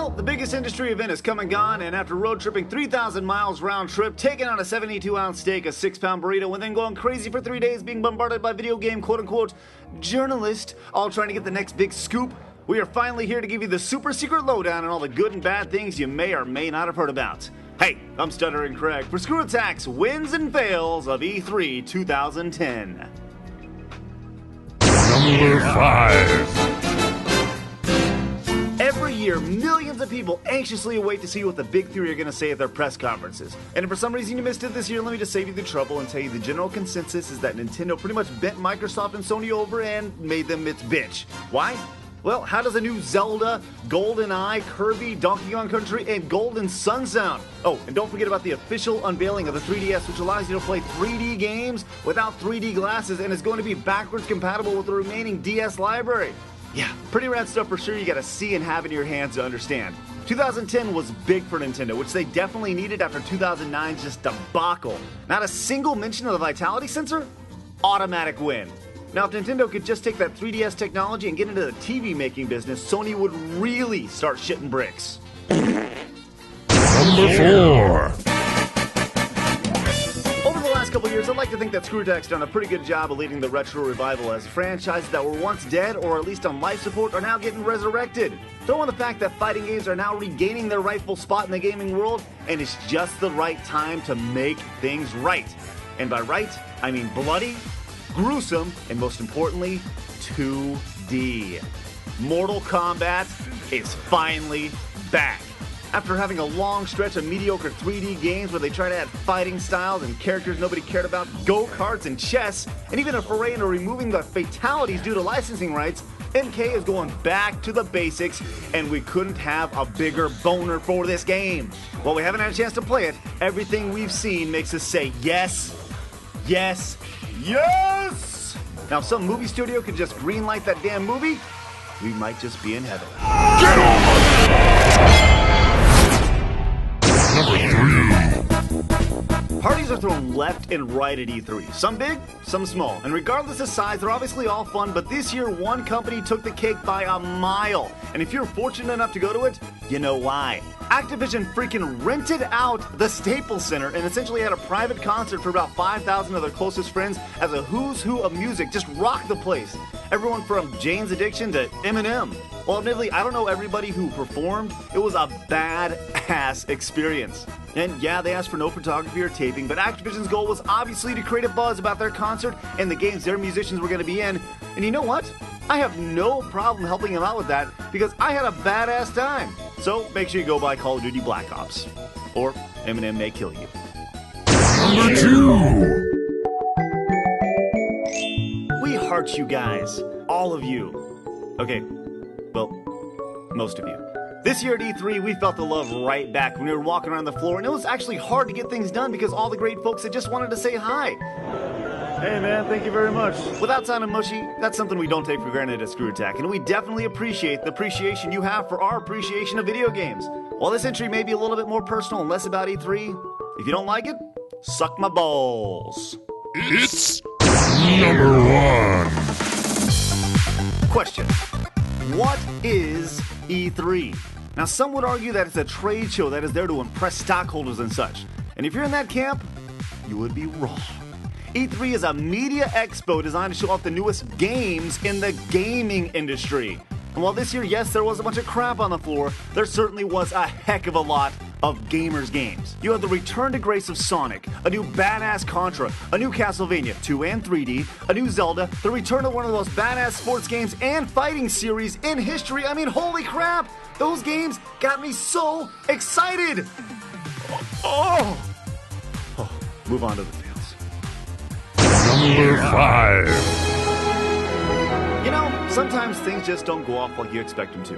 Well, the biggest industry event is come and gone, and after road tripping 3,000 miles round trip, taking on a 72-ounce steak, a 6-pound burrito, and then going crazy for 3 days being bombarded by video game quote-unquote journalists, all trying to get the next big scoop, we are finally here to give you the super secret lowdown on all the good and bad things you may or may not have heard about. Hey, I'm Stuttering Craig for ScrewAttack's Wins and Fails of E3 2010. Number 5. Every year, millions of people anxiously await to see what the big three are going to say at their press conferences. And if for some reason you missed it this year, let me just save you the trouble and tell you the general consensus is that Nintendo pretty much bent Microsoft and Sony over and made them its bitch. Why? Well, how does a new Zelda, GoldenEye, Kirby, Donkey Kong Country, and Golden Sun sound? Oh, and don't forget about the official unveiling of the 3DS, which allows you to play 3D games without 3D glasses and is going to be backwards compatible with the remaining DS library. Yeah, pretty rad stuff for sure you gotta see and have in your hands to understand. 2010 was big for Nintendo, which they definitely needed after 2009's just debacle. Not a single mention of the Vitality sensor? Automatic win. Now, if Nintendo could just take that 3DS technology and get into the TV making business, Sony would really start shitting bricks. Number 4. Over the last couple years, I'd like to think that ScrewAttack's done a pretty good job of leading the retro revival as franchises that were once dead or at least on life support are now getting resurrected. Throw in the fact that fighting games are now regaining their rightful spot in the gaming world, and it's just the right time to make things right. And by right, I mean bloody, gruesome, and most importantly, 2D. Mortal Kombat is finally back. After having a long stretch of mediocre 3D games where they try to add fighting styles and characters nobody cared about, go-karts and chess, and even a foray into removing the fatalities due to licensing rights, MK is going back to the basics, and we couldn't have a bigger boner for this game. While we haven't had a chance to play it, everything we've seen makes us say yes, yes, yes! Now, if some movie studio could just greenlight that damn movie, we might just be in heaven. Get over! Number 3. Parties are thrown left and right at E3. Some big, some small. And regardless of size, they're obviously all fun, but this year one company took the cake by a mile. And if you're fortunate enough to go to it, you know why. Activision freaking rented out the Staples Center and essentially had a private concert for about 5,000 of their closest friends as a who's who of music just rocked the place. Everyone from Jane's Addiction to Eminem. Well, admittedly, I don't know everybody who performed. It was a bad-ass experience. And yeah, they asked for no photography or taping, but Activision's goal was obviously to create a buzz about their concert and the games their musicians were going to be in. And you know what? I have no problem helping them out with that because I had a badass time. So make sure you go buy Call of Duty Black Ops. Or Eminem may kill you. Number 2. We heart you guys. All of you. Okay, well, most of you. This year at E3, we felt the love right back when we were walking around the floor, and it was actually hard to get things done because all the great folks that just wanted to say hi. Hey man, thank you very much. Without sounding mushy, that's something we don't take for granted at ScrewAttack, and we definitely appreciate the appreciation you have for our appreciation of video games. While this entry may be a little bit more personal and less about E3, if you don't like it, suck my balls. It's number 1. Question: what is E3? Now, some would argue that it's a trade show that is there to impress stockholders and such. And if you're in that camp, you would be wrong. E3 is a media expo designed to show off the newest games in the gaming industry. And while this year, yes, there was a bunch of crap on the floor, there certainly was a heck of a lot of gamers' games. You had the return to grace of Sonic, a new badass Contra, a new Castlevania 2 and 3D, a new Zelda, the return of one of the most badass sports games and fighting series in history. I mean, holy crap! Those games got me so excited! Oh! Move on to the fails. Number 5. You know, sometimes things just don't go off like you expect them to.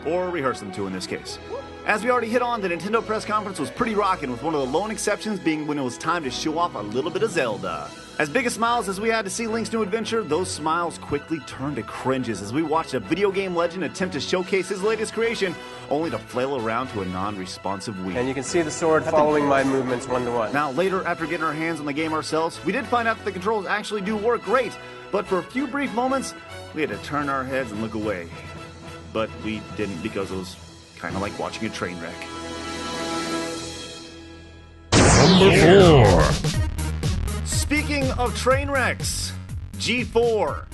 Or rehearse them to in this case. As we already hit on, the Nintendo press conference was pretty rockin', with one of the lone exceptions being when it was time to show off a little bit of Zelda. As big of smiles as we had to see Link's new adventure, those smiles quickly turned to cringes as we watched a video game legend attempt to showcase his latest creation, only to flail around to a non-responsive Wii. And you can see the sword following my movements one to one. Now, later, after getting our hands on the game ourselves, we did find out that the controls actually do work great, but for a few brief moments, we had to turn our heads and look away. But we didn't because it was kind of like watching a train wreck. Number 4. Speaking of train wrecks, G4.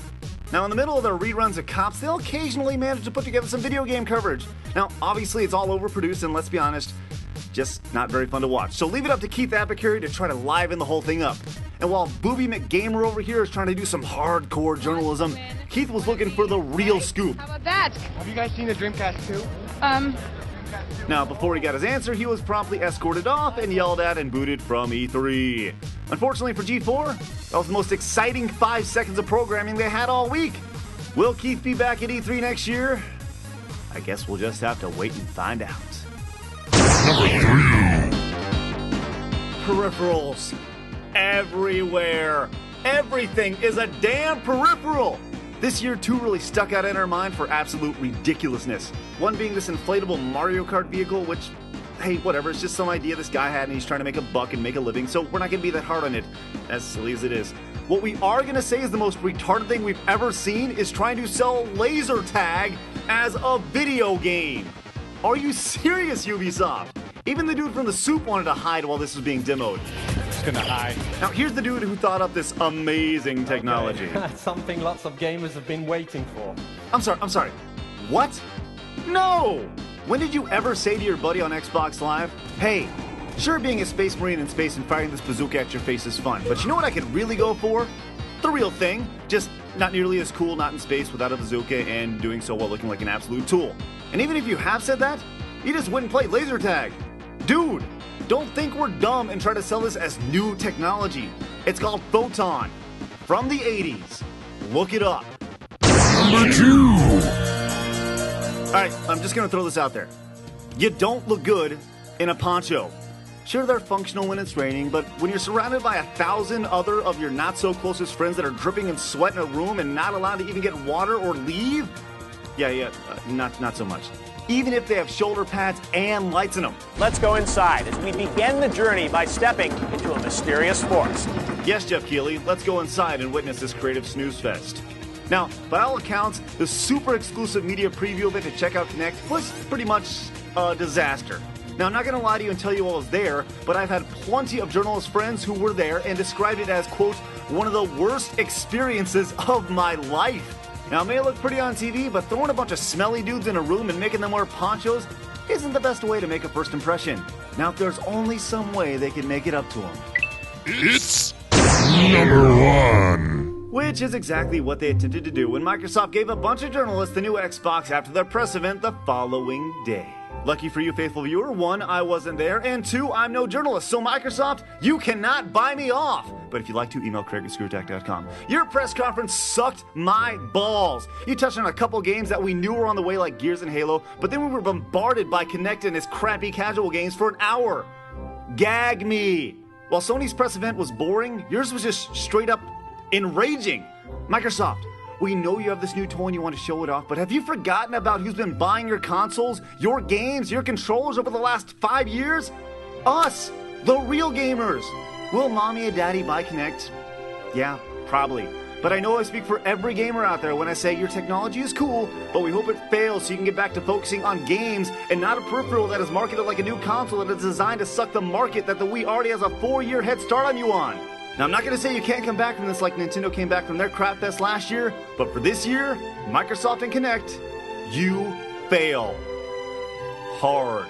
Now, in the middle of their reruns of Cops, they'll occasionally manage to put together some video game coverage. Now, obviously, it's all overproduced, and let's be honest, just not very fun to watch. So leave it up to Keith Apicary to try to liven the whole thing up. And while Booby McGamer over here is trying to do some hardcore journalism, Keith was looking for the real scoop. How about that? Have you guys seen the Dreamcast 2? Now, before he got his answer, he was promptly escorted off and yelled at and booted from E3. Unfortunately for G4, that was the most exciting 5 seconds of programming they had all week. Will Keith be back at E3 next year? I guess we'll just have to wait and find out. Number 3. Peripherals. Everywhere. Everything is a damn peripheral. This year, 2 really stuck out in our mind for absolute ridiculousness. One being this inflatable Mario Kart vehicle, which, hey, whatever, it's just some idea this guy had and he's trying to make a buck and make a living, so we're not going to be that hard on it, as silly as it is. What we are going to say is the most retarded thing we've ever seen is trying to sell laser tag as a video game. Are you serious, Ubisoft? Even the dude from The Soup wanted to hide while this was being demoed. Just gonna hide. Now, here's the dude who thought up this amazing technology. Something lots of gamers have been waiting for. I'm sorry. What? No! When did you ever say to your buddy on Xbox Live, hey, sure, being a space marine in space and firing this bazooka at your face is fun, but you know what I could really go for? The real thing. Just not nearly as cool, not in space without a bazooka, and doing so while looking like an absolute tool. And even if you have said that, you just wouldn't play laser tag. Dude, don't think we're dumb and try to sell this as new technology. It's called Photon. From the 80s. Look it up. Number 2. Alright, I'm just gonna throw this out there. You don't look good in a poncho. Sure, they're functional when it's raining, but when you're surrounded by 1,000 other of your not-so-closest friends that are dripping in sweat in a room and not allowed to even get water or leave? Not so much. Even if they have shoulder pads and lights in them. Let's go inside as we begin the journey by stepping into a mysterious forest. Yes, Jeff Keighley, let's go inside and witness this creative snooze fest. Now, by all accounts, the super exclusive media preview of it to Checkout Connect was pretty much a disaster. Now, I'm not going to lie to you and tell you I was there, but I've had plenty of journalist friends who were there and described it as, quote, one of the worst experiences of my life. Now, it may look pretty on TV, but throwing a bunch of smelly dudes in a room and making them wear ponchos isn't the best way to make a first impression. Now, if there's only some way they can make it up to them. It's number 1. Which is exactly what they attempted to do when Microsoft gave a bunch of journalists the new Xbox after their press event the following day. Lucky for you, faithful viewer, 1, I wasn't there, and 2, I'm no journalist, so Microsoft, you cannot buy me off. But if you'd like to, email Craig at ScrewAttack.com. Your press conference sucked my balls. You touched on a couple games that we knew were on the way, like Gears and Halo, but then we were bombarded by Kinect and his crappy casual games for an hour. Gag me. While Sony's press event was boring, yours was just straight up enraging. Microsoft, we know you have this new toy and you want to show it off, but have you forgotten about who's been buying your consoles, your games, your controllers over the last 5 years? Us, the real gamers. Will mommy and daddy buy Kinect? Yeah, probably. But I know I speak for every gamer out there when I say your technology is cool, but we hope it fails so you can get back to focusing on games and not a peripheral that is marketed like a new console that is designed to suck the market that the Wii already has a 4-year head start on you on. Now, I'm not going to say you can't come back from this like Nintendo came back from their crap fest last year, but for this year, Microsoft and Kinect, you fail. Hard.